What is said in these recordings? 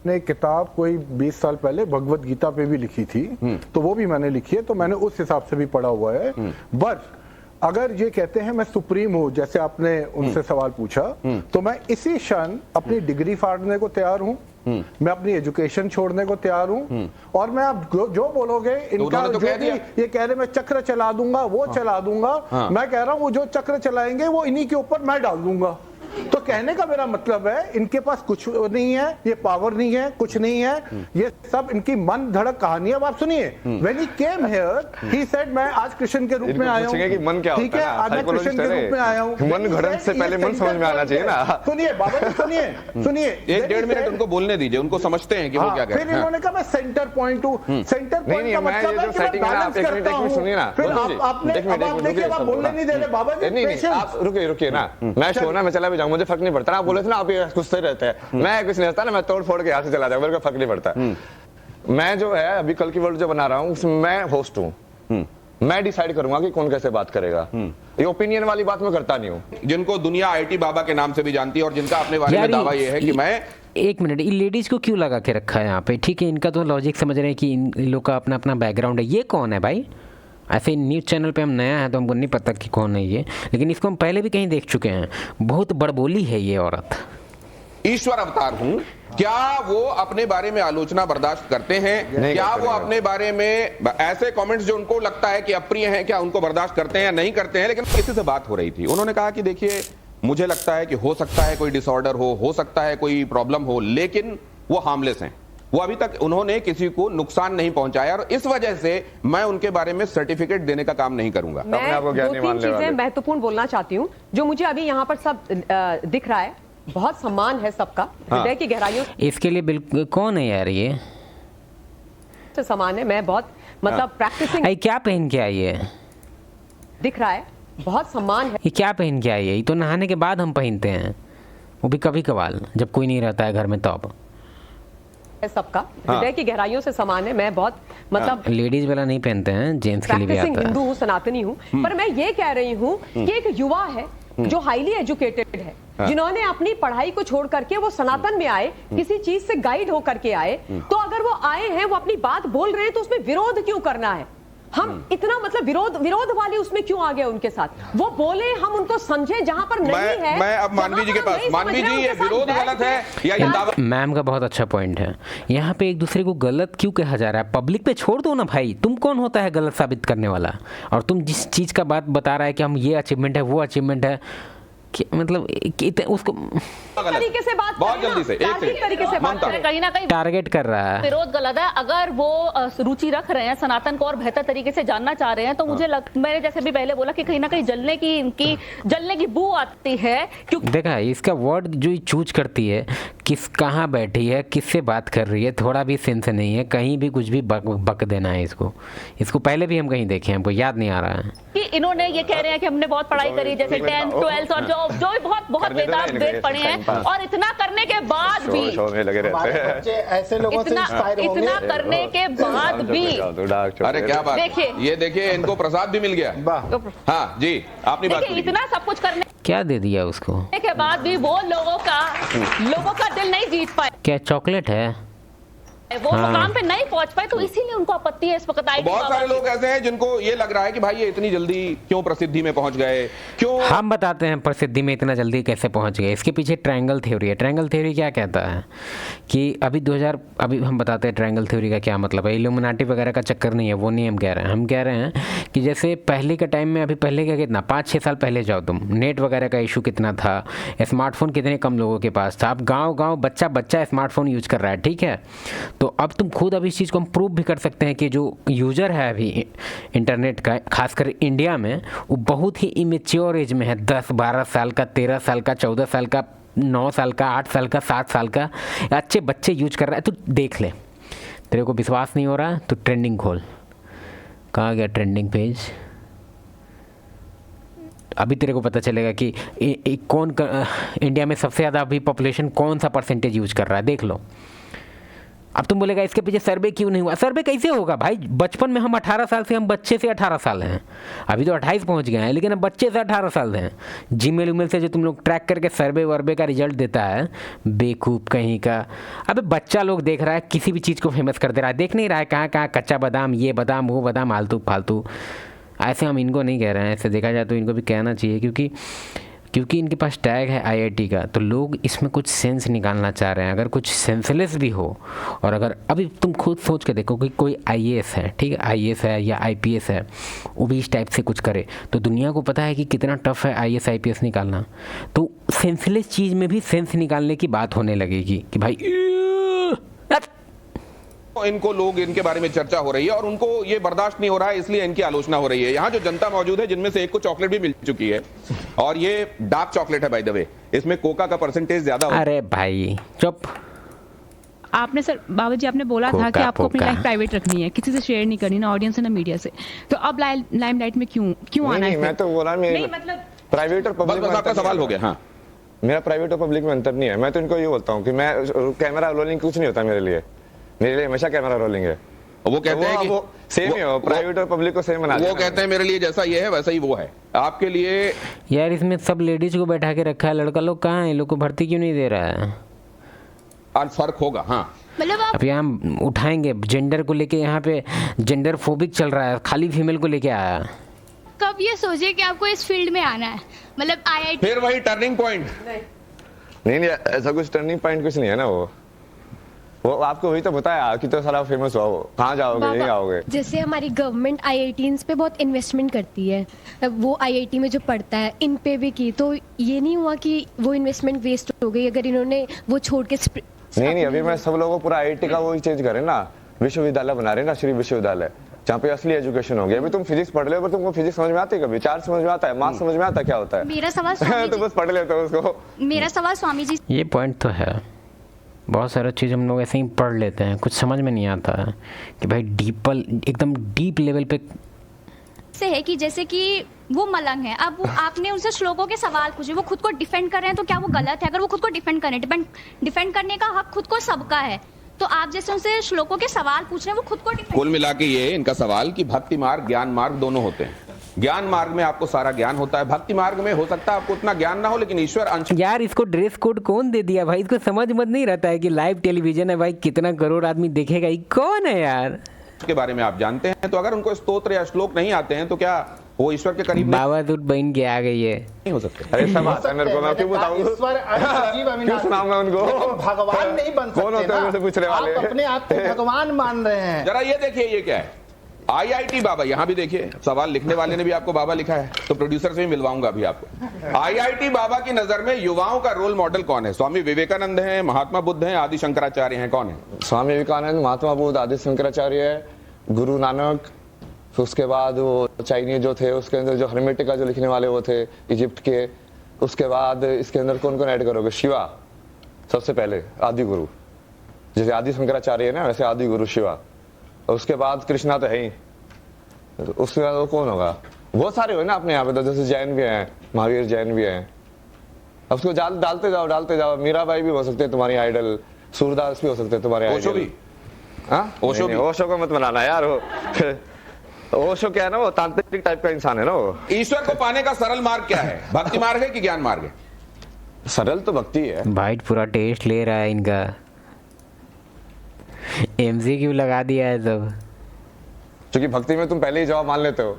अपने किताब कोई 20 साल पहले भगवत गीता पे भी लिखी थी, तो वो भी मैंने लिखी है, तो मैंने उस हिसाब से भी पढ़ा हुआ है। बट अगर ये कहते हैं मैं सुप्रीम हूं, जैसे आपने उनसे सवाल पूछा, तो मैं इसी क्षण अपनी डिग्री फाड़ने को तैयार हूं, मैं अपनी एजुकेशन छोड़ने को तैयार हूं, और मैं आप जो बोलोगे इनका तो जो भी ये कह रहे मैं चक्र चला दूंगा, वो चला दूंगा, मैं कह रहा हूं वो जो चक्र चलाएंगे वो इन्हीं के ऊपर मैं डाल दूंगा। तो कहने का मेरा मतलब है इनके पास कुछ नहीं है, ये पावर नहीं है, कुछ नहीं है, ये सब इनकी मन धड़क कहानी है। अब आप सुनिए, when he came here he said मैं आज कृष्ण के रूप में आया हूं, कि मन क्या ठीक है, आज मैं कृष्ण के रूप में आया हूं। मन घड़न से पहले मन समझ में आना चाहिए ना। सुनिए बाबा जी, सुनिए 1-1.5 मिनट उनको बोलने दीजिए, उनको समझते हैं कि वो क्या कह रहे हैं। फिर इन्होंने कहा मैं सेंटर पॉइंट हूं, सेंटर पॉइंट का मतलब है कि मैं बैलेंस करता हूं। फिर आपने आप देखिए, आप बोलने नहीं दे रहे बाबा जी, नहीं, आप रुकिए ना, मैं शो ना मैं चला भी जाऊं, मुझे फर्क नहीं पड़ता। बोले थे ना आप ये गुस्से रहते हैं, मैं कुछ नहीं रहता ना, मैं तोड़ फोड़ के यहाँ से चला जाऊँ, मेरे को फर्क नहीं पड़ता। मैं जो है अभी कल की वर्ल्ड जो बना रहा हूँ उसमें मैं होस्ट हूँ, मैं डिसाइड करूंगा कि कौन कैसे बात करेगा। ये ओपिनियन वाली बात मैं करता नहीं हूँ। जिनको दुनिया आईटी बाबा के नाम से भी जानती है और जिनका अपने बारे में दावा ये है कि मैं एक मिनट, इन लेडीज को क्यों लगा के रखा है यहाँ पे? ठीक है, इनका तो लॉजिक समझ रहे हैं कि इन लोग का अपना अपना बैकग्राउंड है। ये कौन है भाई? ऐसे न्यूज़ चैनल पे हम नया है तो हमको नहीं पता कि कौन है ये, लेकिन इसको हम पहले भी कहीं देख चुके हैं। बहुत बड़बोली है ये औरत। ईश्वर अवतार हूं, क्या वो अपने बारे में आलोचना बर्दाश्त करते हैं? क्या वो अपने बारे में ऐसे कमेंट्स जो उनको लगता है कि अप्रिय हैं, क्या उनको बर्दाश्त करते हैं या नहीं करते हैं? लेकिन किसी से बात हो रही थी, उन्होंने कहा कि देखिए मुझे लगता है कि हो सकता है कोई डिसऑर्डर हो सकता है कोई प्रॉब्लम हो, लेकिन वो हार्मलेस हैं, वो अभी तक उन्होंने किसी को नुकसान नहीं पहुंचाया, और इस वजह से मैं उनके बारे में सर्टिफिकेट देने का काम नहीं करूंगा। मैं 2-3 चीजें महत्वपूर्ण बोलना चाहती हूँ जो मुझे अभी यहाँ पर सब दिख रहा है। बहुत सम्मान है सबका, हृदय की गहराइयों इसके लिए बिल्कुल कौन है यार ये से सम्मान है। मैं बहुत मतलब प्रैक्टिसिंग। क्या पहन के आई है? दिख रहा है, बहुत सम्मान है। ये क्या पहन के आई है? ये तो नहाने के बाद हम पहनते हैं, वो भी कभी कभार जब कोई नहीं रहता है घर में, तो अब सबका हृदय की गहराइयों से समान है। मैं बहुत मतलब लेडीज वाला नहीं पहनते हैं, जेंट्स के लिए भी आता है। हिंदू हूँ, सनातनी हूँ, पर मैं ये कह रही हूँ कि एक युवा है जो हाईली एजुकेटेड है, जिन्होंने अपनी पढ़ाई को छोड़ करके वो सनातन में आए, किसी चीज से गाइड होकर के आए, तो अगर वो आए हैं, वो अपनी बात बोल रहे हैं, तो उसमें विरोध क्यों करना है? हम इतना मतलब विरोध वाले उसमें क्यों आ गए उनके साथ? वो बोले, हम उनको समझे जहां पर नहीं है। मैं अब मानवी जी के पास, मानवी जी ये विरोध गलत है या ये दावा? मैम का बहुत अच्छा पॉइंट है। यहाँ पे एक दूसरे को गलत क्यों कहा जा रहा है? पब्लिक पे छोड़ दो ना भाई, तुम कौन होता है गलत साबित करने वाला? और तुम जिस चीज का बात बता रहा है कि हम ये अचीवमेंट है वो अचीवमेंट है, मतलब उसको तरीके से बात, बहुत जल्दी से एक तरीके से बात करें, कहीं ना कहीं टारगेट कर रहा है। विरोध गलत है। अगर वो रुचि रख रहे हैं, सनातन को और बेहतर तरीके से जानना चाह रहे हैं, तो मुझे मैंने जैसे भी पहले बोला कि कहीं ना कहीं जलने की बू आती है। क्योंकि देखा इसका वर्ड जो चूज करती है, किस कहाँ बैठी है, किससे बात कर रही है, थोड़ा भी सेंस नहीं है, कहीं भी कुछ भी बक देना है इसको पहले भी हम कहीं देखे हैं, हमको याद नहीं आ रहा है कि इन्होंने ये कह रहे हैं कि हमने बहुत पढ़ाई करी, जैसे 10th 12th और जो बहुत वेद पढ़े हैं, और इतना करने के बाद भी ऐसे लोगों से इंस्पायर होंगे। इतना करने के बाद भी अरे क्या बात, ये देखिए इनको प्रसाद भी मिल गया। हाँ जी, आपने बात की। इतना सब कुछ करने क्या दे दिया उसको के बाद भी वो लोगों का दिल नहीं जीत पाए। क्या चॉकलेट है? वो मुकाम पे नहीं पहुंच पाए, तो इसीलिए उनको आपत्ति है इस वक्त। बहुत सारे लोग ऐसे हैं जिनको ये लग रहा है कि भाई ये इतनी जल्दी क्यों प्रसिद्धि में पहुंच गए, क्यों? हम बताते हैं प्रसिद्धि में इतना जल्दी कैसे पहुंच गए। इसके पीछे ट्रायंगल थ्योरी है। ट्रायंगल थ्योरी क्या कहता है कि अभी हम बताते हैं ट्रायंगल थ्योरी का क्या मतलब है। इल्यूमिनाटी वगैरह का चक्कर नहीं है, वो नहीं हम कह रहे हैं। हम कह रहे हैं कि जैसे पहले के टाइम में, अभी पहले का कितना 5-6 साल पहले जाओ तुम, नेट वगैरह का इशू कितना था, स्मार्टफोन कितने कम लोगों के पास था। अब गाँव बच्चा स्मार्टफोन यूज कर रहा है, ठीक है। तो अब तुम खुद अभी इस चीज़ को हम प्रूव भी कर सकते हैं कि जो यूज़र है अभी इंटरनेट का, खासकर इंडिया में, वो बहुत ही इमेच्योर एज में है। 10-12 साल का, 13 साल का, 14 साल का, 9 साल का, 8 साल का, 7 साल का अच्छे बच्चे यूज कर रहा है। तो देख ले, तेरे को विश्वास नहीं हो रहा तो ट्रेंडिंग खोल। कहाँ गया ट्रेंडिंग पेज? अभी तेरे को पता चलेगा कि इंडिया में सबसे ज़्यादा अभी पॉपुलेशन कौन सा परसेंटेज यूज कर रहा है, देख लो। अब तुम बोलेगा इसके पीछे सर्वे क्यों नहीं हुआ? सर्वे कैसे होगा भाई? बचपन में हम 18 साल से, हम बच्चे से 18 साल हैं, अभी तो 28 पहुंच गए हैं, लेकिन अब बच्चे से 18 साल हैं। जीमेल उमेल से जो तुम लोग ट्रैक करके सर्वे वर्वे का रिजल्ट देता है, बेवकूफ़ कहीं का। अबे बच्चा लोग देख रहा है, किसी भी चीज़ को फेमस कर दे रहा है, देख नहीं रहा है कहाँ कहाँ कच्चा बादाम, ये बादाम वो बादाम, आलतू फालतू। ऐसे हम इनको नहीं कह रहे हैं, ऐसे देखा जाए तो इनको भी कहना चाहिए, क्योंकि इनके पास टैग है आईआईटी का, तो लोग इसमें कुछ सेंस निकालना चाह रहे हैं। अगर कुछ सेंसलेस भी हो, और अगर अभी तुम खुद सोच के देखो कि कोई आईएएस है, ठीक है, आईएएस है या आईपीएस है, वो भी इस टाइप से कुछ करे, तो दुनिया को पता है कि कितना टफ है आईएएस आईपीएस निकालना। तो सेंसलेस चीज़ में भी सेंस निकालने की बात होने लगेगी कि भाई इनको लोग, इनके बारे में चर्चा हो रही है और उनको ये बर्दाश्त नहीं हो रहा है, इसलिए इनकी आलोचना हो रही है। यहाँ जो जनता मौजूद है, जिनमें से एक को चॉकलेट भी मिल चुकी है, और ये डार्क चॉकलेट है बाय द वे, इसमें कोका का परसेंटेज ज्यादा होता है। अरे भाई चुप। आपने सर बाबा जी आपने बोला था कि आपको अपनी लाइफ प्राइवेट रखनी है, किसी से शेयर नहीं करनी, ना ऑडियंस है ना मीडिया से, तो अब लाइमलाइट में क्यों आना है? मैं तो बोला नहीं मतलब प्राइवेट और पब्लिक बस आपका सवाल हो गया। हाँ, मेरा प्राइवेट और पब्लिक में अंतर नहीं है। मैं तो इनको ये बोलता हूँ कि मैं कैमरा रोलिंग कुछ नहीं होता मेरे लिए हमेशा कैमरा रोलिंग है। वो कहते हैं कि वो सेम ही हो, प्राइवेट और पब्लिक को सेम बना दिया। वो कहते हैं मेरे लिए जैसा ये है वैसा ही वो है। आपके लिए यार इसमें सब लेडीज को बैठा के रखा है, लड़का लोग कहाँ है? इन लोग को भर्ती क्यों नहीं दे रहा है? आज फर्क होगा। हाँ, मतलब आप अब यहाँ उठाएंगे जेंडर को लेके, यहाँ पे जेंडर फोबिक चल रहा है, खाली फीमेल को लेके आया। कब ये सोचे कि आपको इस फील्ड में आना है? मतलब आईआईटी फिर वही टर्निंग पॉइंट। नहीं ऐसा कुछ टर्निंग पॉइंट कुछ नहीं है ना। वो आपको वही तो बताया कि तो सारा फेमस हुआ, वो कहाँ जाओगे, नहीं आओगे। जैसे हमारी गवर्नमेंट आईआईटीज पे बहुत इन्वेस्टमेंट करती है, वो आईआईटी में जो पढ़ता है इन पे भी की, तो ये नहीं हुआ कि वो इन्वेस्टमेंट वेस्ट हो गई अगर इन्होंने वो छोड़ के नहीं अभी मैं सब लोगों को पूरा आईआईटी का वही चेंज करें ना, विश्वविद्यालय बना रहे ना, श्री विश्वविद्यालय, जहाँ पे असली एजुकेशन हो गया। अभी तुम फिजिक्स पढ़ रहे हो, पर तुमको फिजिक्स समझ में आती है कभी? चार्ज समझ में आता है, मास समझ में आता है क्या होता है? मेरा सवाल स्वामी तो बस पढ़ लेते हो उसको। मेरा सवाल स्वामी जी ये पॉइंट तो है, बहुत सारा चीज़ हम लोग ऐसे ही पढ़ लेते हैं, कुछ समझ में नहीं आता है कि भाई एकदम डीप लेवल पे से है कि जैसे कि वो मलंग है, अब वो आपने उनसे श्लोकों के सवाल पूछे, वो खुद को डिफेंड कर रहे हैं, तो क्या वो गलत है? अगर वो खुद को डिफेंड करें, डिफेंड करने का हक खुद को सबका है, तो आप जैसे उनसे श्लोकों के सवाल पूछ रहे हैं, वो खुद को कुल मिला के ये इनका सवाल कि भक्ति मार्ग ज्ञान मार्ग दोनों होते हैं। ज्ञान मार्ग में आपको सारा ज्ञान होता है, भक्ति मार्ग में हो सकता है आपको उतना ज्ञान ना हो, लेकिन ईश्वर अंश। यार इसको ड्रेस कोड कौन दे दिया भाई? इसको समझ मत नहीं रहता है कि लाइव टेलीविजन है भाई, कितना करोड़ आदमी देखेगा, ये कौन है यार? के बारे में आप जानते हैं, तो अगर उनको स्तोत्र या श्लोक नहीं आते हैं तो क्या वो ईश्वर के करीब बाबा दूध बहन के आ गई है, नहीं हो सकते? अरे सब आता है मेरे को, मैं क्यों बताऊं? क्यों सुनाऊंगा उनको? भगवान नहीं बन सकते। कौन होते हैं मुझसे पूछने वाले? आप अपने आप को भगवान मान रहे हैं। जरा ये देखिए, ये क्या है? आईआईटी बाबा। यहाँ भी देखिए, सवाल लिखने वाले ने भी आपको बाबा लिखा है, तो प्रोड्यूसर से भी मिलवाऊंगा अभी आपको। आईआईटी बाबा की नजर में युवाओं का रोल मॉडल कौन है? स्वामी विवेकानंद हैं, महात्मा बुद्ध हैं, आदि शंकराचार्य हैं, कौन है? स्वामी विवेकानंद, महात्मा बुद्ध, आदि शंकराचार्य है, गुरु नानक, फिर उसके बाद वो चाइनीज जो थे, उसके अंदर जो हर्मेटिका जो लिखने वाले वो थे इजिप्ट के, उसके बाद इसके अंदर कौन कौन ऐड करोगे? शिवा सबसे पहले आदि गुरु, जैसे आदि शंकराचार्य है ना, वैसे आदि गुरु शिवा। उसके बाद कृष्णा तो है ही, उसके बाद वो कौन होगा? बहुत सारे हो ना अपने यहाँ पे, तो जैसे जैन भी हैं, महावीर जैन भी हैं। अब उसको डालते जाओ। मीराबाई भी हो सकते हैं तुम्हारी आइडल, सूरदास भी हो सकते हैं तुम्हारे ओशो आइडल। भी? ओशो भी? ओशो को मत बनाना यार, ओशो क्या है ना, वो तांत्रिक टाइप का इंसान है ना वो। ईश्वर को पाने का सरल मार्ग क्या है? भक्ति मार्ग है कि ज्ञान मार्ग है? सरल तो भक्ति है। भाई पूरा टेस्ट ले रहा है इनका, MCQ लगा दिया है सब। क्योंकि भक्ति में तुम पहले ही जवाब मान लेते हो,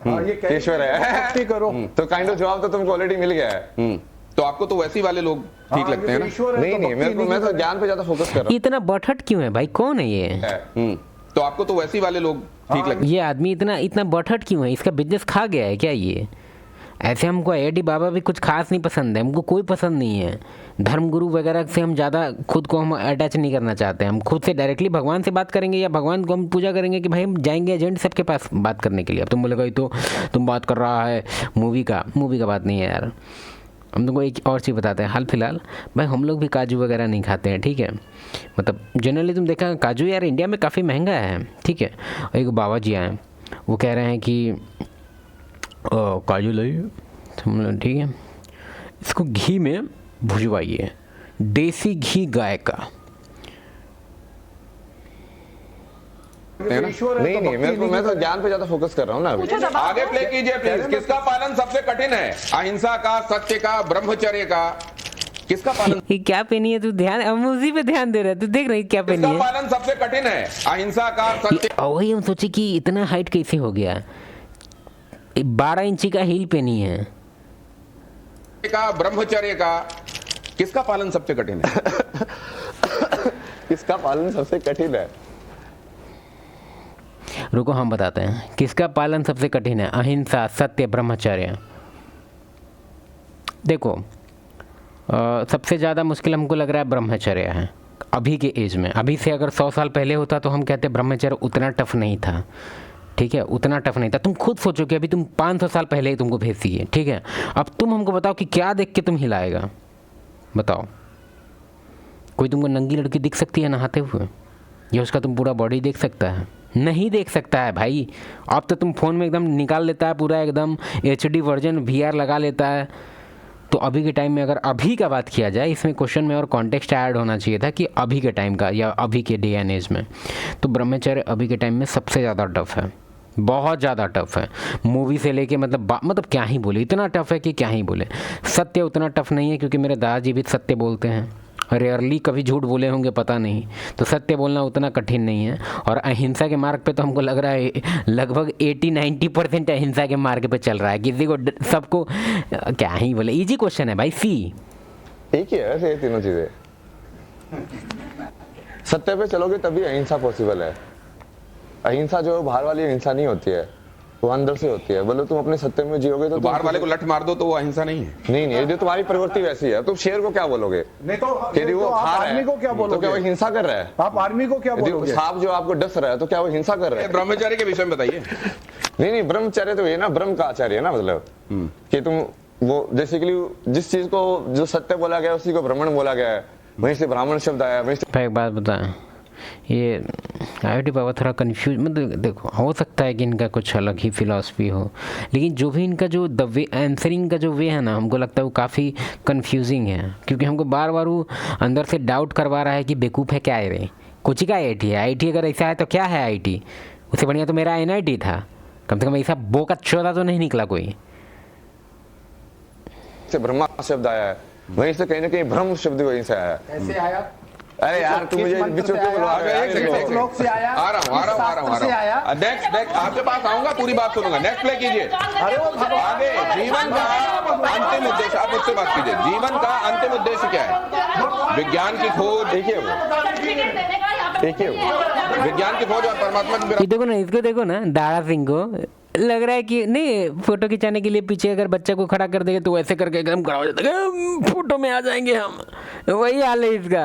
ये ईश्वर है, करो तो काइंड ऑफ जवाब तो तुमको ऑलरेडी मिल गया है। तो आपको तो वैसी वाले लोग ठीक लगते हैं ना? नहीं मेरे को, मैं तो ज्ञान पे ज्यादा फोकस कर रहा हूँ। इतना बठट क्यों है भाई? कौन है ये? तो आपको तो वैसी वाले लोग ठीक लगते हैं। ये आदमी इतना बठट क्यों है? इसका बिजनेस खा गया है क्या ये? ऐसे हमको आईआईटी बाबा भी कुछ खास नहीं पसंद है, हमको कोई पसंद नहीं है। धर्मगुरु वगैरह से हम ज़्यादा खुद को हम अटैच नहीं करना चाहते। हम खुद से डायरेक्टली भगवान से बात करेंगे या भगवान को हम पूजा करेंगे कि भाई हम जाएंगे एजेंट सबके पास बात करने के लिए। अब तुम बोलेगा तो तुम बात कर रहा है मूवी का बात नहीं है यार। हम तुमको एक और चीज़ बताते हैं, हाल फिलहाल भाई हम लोग भी काजू वगैरह नहीं खाते हैं, ठीक है। मतलब जनरली तुम देखा काजू यार इंडिया में काफ़ी महंगा है, ठीक है। और एक बाबा जी आए, वो कह रहे हैं कि काजू लाइए, ठीक है, इसको घी में भुजवाइए, देसी घी गाय का, ईश्वर है नहीं तो नहीं, भक्ति मैं तो ज्ञान पे ज्यादा फोकस कर रहा हूँ ना अभी। पूछो दबा आगे प्ले कीजिए प्लीज। किसका पालन सबसे कठिन है? अहिंसा का, सत्य का, ब्रह्मचर्य का? किसका पालन ये क्या पहनी है तू? ध्यान, हम उसी पे ध्यान दे रहे हैं। तू देख रही क्या पहनी किसका है? पालन सबसे कठिन है? अहिंसा का, सत्य वही हम सोचे कि इतना हाइट कैसे हो गया। 12 इंची का हील पहनी है। का, ब्रह्मचर्य का? किसका पालन सबसे कठिन है? किसका पालन सबसे कठिन है? रुको हम बताते हैं किसका पालन सबसे कठिन है। अहिंसा, सत्य, ब्रह्मचर्य। देखो सबसे ज़्यादा मुश्किल हमको लग रहा है ब्रह्मचर्य है अभी के एज में। अभी से अगर 100 साल पहले होता तो हम कहते ब्रह्मचर्य उतना टफ नहीं था, ठीक है, उतना टफ नहीं था। तुम खुद सोचो कि अभी तुम 500 साल पहले ही तुमको भेज दिए, ठीक है। अब तुम हमको बताओ कि क्या देख के तुम हिलाएगा, बताओ। कोई तुमको नंगी लड़की दिख सकती है नहाते हुए, या उसका तुम पूरा बॉडी देख सकता है? नहीं देख सकता है भाई। अब तो तुम फ़ोन में एकदम निकाल लेता है पूरा, एकदम HD वर्जन VR लगा लेता है। तो अभी के टाइम में अगर अभी का बात किया जाए, इसमें क्वेश्चन में और कॉन्टेक्स्ट ऐड होना चाहिए था कि अभी के टाइम का या अभी के डे एंड एज में। तो ब्रह्मचर्य अभी के टाइम में सबसे ज़्यादा टफ है, बहुत ज़्यादा टफ है। मूवी से लेके मतलब क्या ही बोले, इतना टफ है कि क्या ही बोले। सत्य उतना टफ नहीं है क्योंकि मेरे दादाजी भी सत्य बोलते हैं, रेयरली कभी झूठ बोले होंगे पता नहीं। तो सत्य बोलना उतना कठिन नहीं है। और अहिंसा के मार्ग पे तो हमको लग रहा है लगभग 80-90% अहिंसा के मार्ग पे चल रहा है। किसी को सबको क्या ही बोले, इजी क्वेश्चन है भाई। सी एक ही है वैसे ये तीनों चीजें। सत्य पे चलोगे तभी अहिंसा पॉसिबल है। अहिंसा जो बाहर वाली अहिंसा नहीं होती है, वो अंदर से होती है। बोलो तुम अपने सत्य में जियोगे तो बाहर वाले को लठ मार दो तो वो अहिंसा नहीं है। नहीं, ये जो तुम्हारी प्रवृत्ति वैसी है, तुम शेर को क्या बोलोगे? नहीं तो कि वो खा रहा है, आर्मी को क्या तो बोलोगे? क्या वो हिंसा कर रहा है? आप आर्मी को क्या बोलोगे? सांप जो आपको डस रहा है तो क्या वो हिंसा कर रहा है? ब्रह्मचर्य के विषय में बताइए। नहीं, ब्रह्मचर्य तो ये ना, ब्रह्म का आचार्य है ना, मतलब कि तुम वो बेसिकली जिस चीज को जो सत्य बोला गया उसी को ब्राह्मण बोला गया है, वहीं से ब्राह्मण शब्द आया। वहीं से एक बात बताएं, ये IIT बाबा थोड़ा कंफ्यूज, मतलब देखो हो सकता है कि इनका कुछ अलग ही फिलॉसफी हो, लेकिन जो भी इनका जो द वे आंसरिंग का जो वे है ना, हमको लगता है वो काफ़ी कंफ्यूजिंग है। क्योंकि हमको बार बार वो अंदर से डाउट करवा रहा है कि बेवकूफ़ है क्या है रे, कुछ ही का IIT है। IIT अगर ऐसा है तो क्या है IIT? उससे बढ़िया तो मेरा NIT था, कम से कम ऐसा बो का चौथा तो नहीं निकला कोई। से ब्रह्मा शब्द आया है, वहीं से कहीं ना कहीं ब्रह्म शब्द वहीं से आया है। कैसे आया? अरे यार तुम मुझे बीच में क्यों बुलवा रहे हो? श्लोक से आया, आ रहा हूँ। नेक्स्ट आपके पास आऊंगा, पूरी बात सुनूंगा। नेक्स्ट प्ले कीजिए। अरे वो आगे जीवन का अंतिम उद्देश्य, आप मुझसे बात कीजिए। जीवन का अंतिम उद्देश्य क्या है? विज्ञान की खोज, एक ही है वो, एक ही है वो। विज्ञान की खोज और परमात्मा की ये देखो ना, इसको देखो ना, दारा सिंह को लग रहा है कि नहीं, फोटो खिंचाने के लिए पीछे अगर बच्चा को खड़ा कर देंगे तो ऐसे करके एकदम खड़ा हो जाता है, फोटो में आ जाएंगे हम। वही हाल है इसका।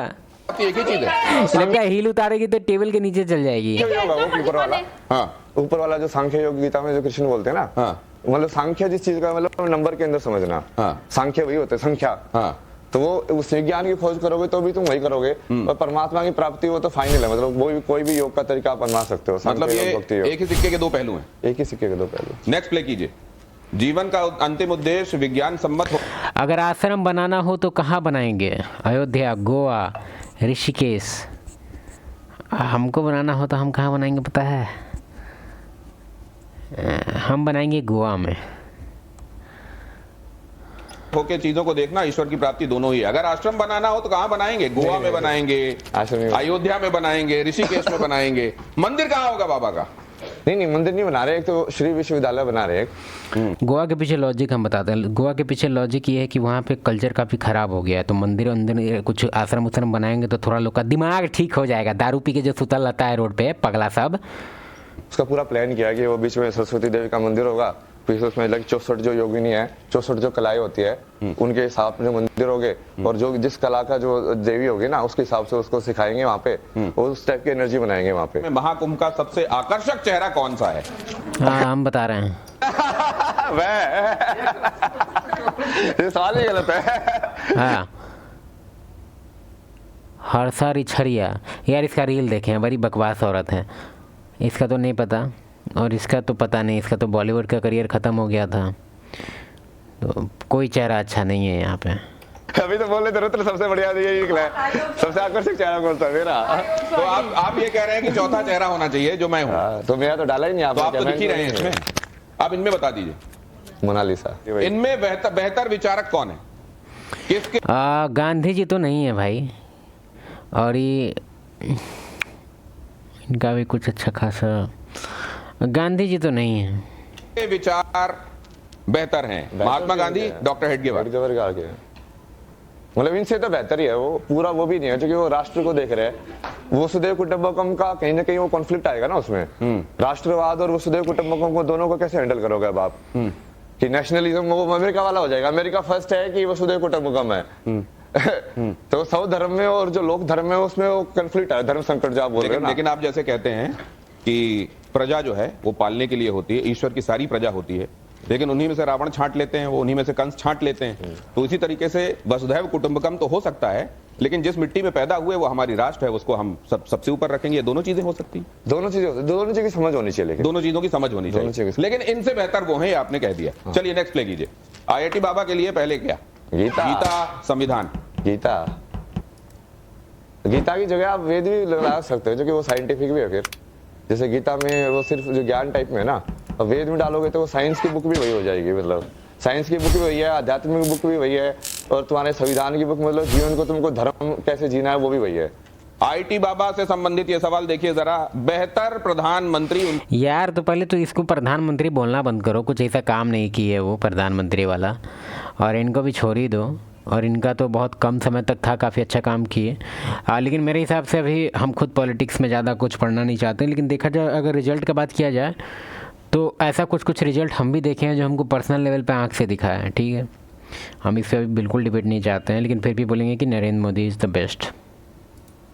एक ही चीज है। लगता है हील उतारेगी तो टेबल के नीचे चल जाएगी। योग है वो ऊपर वाला। हाँ, ऊपर वाला जो सांख्य योग गीता में जो कृष्ण बोलते हैं ना, हाँ, मतलब सांख्य जिस चीज का मतलब नंबर के अंदर समझना। हाँ, सांख्य वही होते हैं, संख्या। हाँ, तो वो उस विज्ञान की खोज करोगे तो भी तुम वही करोगे, और परमात्मा की प्राप्ति वो तो फाइनल है। मतलब वो कोई भी योग का तरीका आप बनवा सकते हो। मतलब ये एक ही सिक्के के दो पहलू हैं। एक ही सिक्के के दो पहलू। नेक्स्ट प्ले कीजिए। जीवन का अंतिम उद्देश्य विज्ञान सम्मत हो। अगर आश्रम बनाना हो तो कहाँ बनाएंगे? अयोध्या, गोवा, ऋषिकेश। हमको बनाना हो तो हम कहाँ बनाएंगे पता है? हम बनाएंगे गोवा में। होके चीजों को देखना, ईश्वर की प्राप्ति दोनों ही है। अगर आश्रम बनाना हो तो कहाँ बनाएंगे? गोवा में बनाएंगे, अयोध्या में बनाएंगे, ऋषिकेश में बनाएंगे। मंदिर कहाँ होगा बाबा का? नहीं, मंदिर नहीं बना रहे, एक तो श्री विश्वविद्यालय बना रहे हैं। गोवा के पीछे लॉजिक हम बताते हैं। गोवा के पीछे लॉजिक ये है कि वहाँ पे कल्चर काफ़ी ख़राब हो गया है, तो मंदिर अंदर कुछ आश्रम उश्रम बनाएंगे तो थोड़ा लोग का दिमाग ठीक हो जाएगा। दारू पी के जो सुतल रहता है रोड पे पगला सब, उसका पूरा प्लान किया कि वो बीच में सरस्वती देवी का मंदिर होगा, फिर उसमें लग 64 जो योगिनी है, 64 जो कलाएं होती है, उनके हिसाब से मंदिर होगे, और जो जिस कला का जो देवी होगी ना उसके हिसाब से उसको सिखाएंगे वहाँ पे, और उस टाइप की एनर्जी बनाएंगे वहाँ पे। महाकुंभ का सबसे आकर्षक चेहरा कौन सा है? हाँ हम बता रहे हैं। ये सवाल ही गलत है। हाँ, हर्षा रिछरिया। यार इसका रील देखें, बड़ी बकवास औरत है। इसका तो नहीं पता, और इसका तो पता नहीं, इसका तो बॉलीवुड का करियर ख़त्म हो गया था। तो कोई चेहरा अच्छा नहीं है यहाँ पे। अभी तो बोल रहे थे सबसे बढ़िया यही निकला है, सबसे आकर्षक चेहरा कौन सा मेरा। तो आप ये कह रहे हैं कि चौथा चेहरा होना चाहिए जो मैं हूँ, तो मेरा तो डाला ही नहीं तो आप तो दिख ही रहे हैं इसमें। आप इनमें बता दीजिए, मोनालिसा। इनमें बेहतर विचारक कौन है, किसके? गांधी जी तो नहीं है भाई, और ये इनका भी कुछ अच्छा खासा, गांधी जी तो नहीं है। विचार बेहतर हैं महात्मा गांधी, डॉक्टर हेडगेवार का आगे, मतलब इनसे तो बेहतर ही है वो, पूरा वो भी नहीं है क्योंकि वो राष्ट्र को देख रहे हैं। वसुधैव कुटुंबकम का कहीं ना कहीं वो कॉन्फ्लिक्ट आएगा ना उसमें, राष्ट्रवाद और वसुधैव कुटुंबकम को दोनों को कैसे हैंडल करोगे अब आप, कि नेशनलिज्म वो अमेरिका वाला हो जाएगा, अमेरिका फर्स्ट है कि वसुधैव कुटुंबकम है। तो सब धर्म में और जो लोक धर्म में उसमें वो कॉन्फ्लिक्ट है, धर्म संकट जो आप बोल रहे हैं। लेकिन आप जैसे कहते हैं कि प्रजा जो है वो पालने के लिए होती है, ईश्वर की सारी प्रजा होती है, लेकिन उन्हीं में से रावण छांट लेते हैं, वो उन्हीं में से कंस छांट लेते हैं। तो इसी तरीके से वसुधैव कुटुंबकम तो हो सकता है, लेकिन जिस मिट्टी में पैदा हुए वो हमारी राष्ट्र है, उसको हम सबसे ऊपर रखेंगे। ये दोनों चीजें हो सकती, दोनों चीजें की समझ होनी चाहिए, दोनों चीजों की समझ होनी चाहिए, लेकिन इनसे बेहतर वो है, आपने कह दिया। चलिए नेक्स्ट प्ले कीजिए। IIT बाबा के लिए पहले क्या? गीता, संविधान। गीता की जगह आप वेद भी लगा सकते हो, जो कि वो साइंटिफिक भी है। फिर जैसे गीता में वो सिर्फ जो ज्ञान टाइप में है ना, और वेद में डालोगे तो वो साइंस की बुक भी वही हो जाएगी, मतलब साइंस की बुक भी वही है, आध्यात्मिक बुक भी वही है, और तुम्हारे संविधान की बुक मतलब जीवन को तुमको धर्म कैसे जीना है वो भी वही है। IIT बाबा से संबंधित ये सवाल देखिए जरा, बेहतर प्रधानमंत्री। यार तो पहले तो इसको प्रधानमंत्री बोलना बंद करो, कुछ ऐसा काम नहीं किए वो प्रधानमंत्री वाला, और इनको भी छोड़ ही दो। और इनका तो बहुत कम समय तक था, काफ़ी अच्छा काम किए। लेकिन मेरे हिसाब से अभी हम खुद पॉलिटिक्स में ज़्यादा कुछ पढ़ना नहीं चाहते, लेकिन देखा जाए अगर रिजल्ट का बात किया जाए तो ऐसा कुछ रिजल्ट हम भी देखे हैं जो हमको पर्सनल लेवल पे आंख से दिखा है। ठीक है, हम इस पर बिल्कुल डिबेट नहीं चाहते हैं, लेकिन फिर भी बोलेंगे कि Narendra Modi is the best.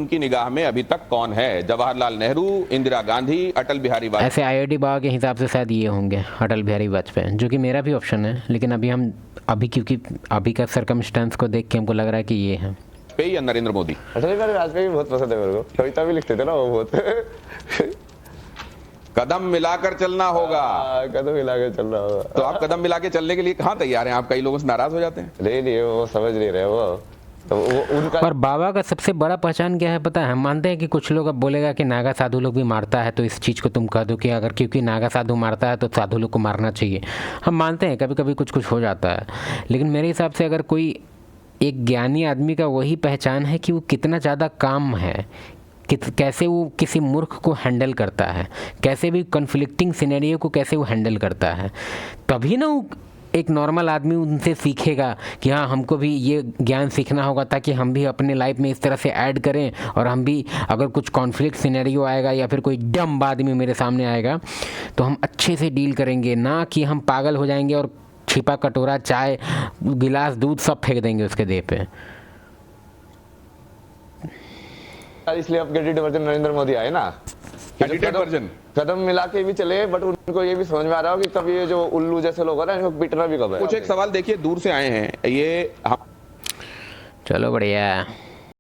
उनकी निगाह में अभी तक कौन है? जवाहरलाल नेहरू, इंदिरा गांधी, अटल बिहारी वाजपेयी? ऐसे IIT बाबा के हिसाब से शायद ये होंगे अटल बिहारी वाजपेयी, जो कि मेरा भी ऑप्शन है, लेकिन अभी क्योंकि अभी का सर्कमस्टेंस को देख के हमको लग रहा है कि ये है। वाजपेयी या नरेंद्र मोदी? अटल बिहारी वाजपेयी बहुत पसंद है मेरे को, कविता भी लिखते थे ना वो बहुत। कदम मिलाकर चलना होगा। कदम मिलाकर चलना होगा। तो आप कदम मिला के चलने के लिए कहाँ तैयार हैं? आप कई लोगों से नाराज हो जाते हैं। नहीं वो समझ नहीं रहे वो, तो वो उनका। पर बाबा का सबसे बड़ा पहचान क्या है पता है? हम मानते हैं कि कुछ लोग अब बोलेगा कि नागा साधु लोग भी मारता है, तो इस चीज़ को तुम कह दो कि अगर क्योंकि नागा साधु मारता है तो साधु लोग को मारना चाहिए। हम मानते हैं कभी कभी कुछ हो जाता है, लेकिन मेरे हिसाब से अगर कोई एक ज्ञानी आदमी का वही पहचान है कि वो कितना ज़्यादा काम है, कैसे वो किसी मूर्ख को हैंडल करता है, कैसे भी कन्फ्लिक्टिंग सिनेरियो को कैसे वो हैंडल करता है, तभी ना वो एक नॉर्मल आदमी उनसे सीखेगा कि हाँ हमको भी ये ज्ञान सीखना होगा, ताकि हम भी अपने लाइफ में इस तरह से ऐड करें, और हम भी अगर कुछ कॉन्फ्लिक्ट सिनेरियो आएगा या फिर कोई डम आदमी मेरे सामने आएगा तो हम अच्छे से डील करेंगे, ना कि हम पागल हो जाएंगे और छिपा कटोरा चाय गिलास दूध सब फेंक देंगे उसके देह पे। इसलिए अपग्रेडेड वर्जन नरेंद्र मोदी आए ना, कदम मिला के भी चले, बट उनको ये भी समझ में आ रहा हो कि कभी ये जो उल्लू जैसे लोग हैं ना, इनको पिटना भी कब है। कुछ एक सवाल देखिए दूर से आए हैं ये। चलो बढ़िया।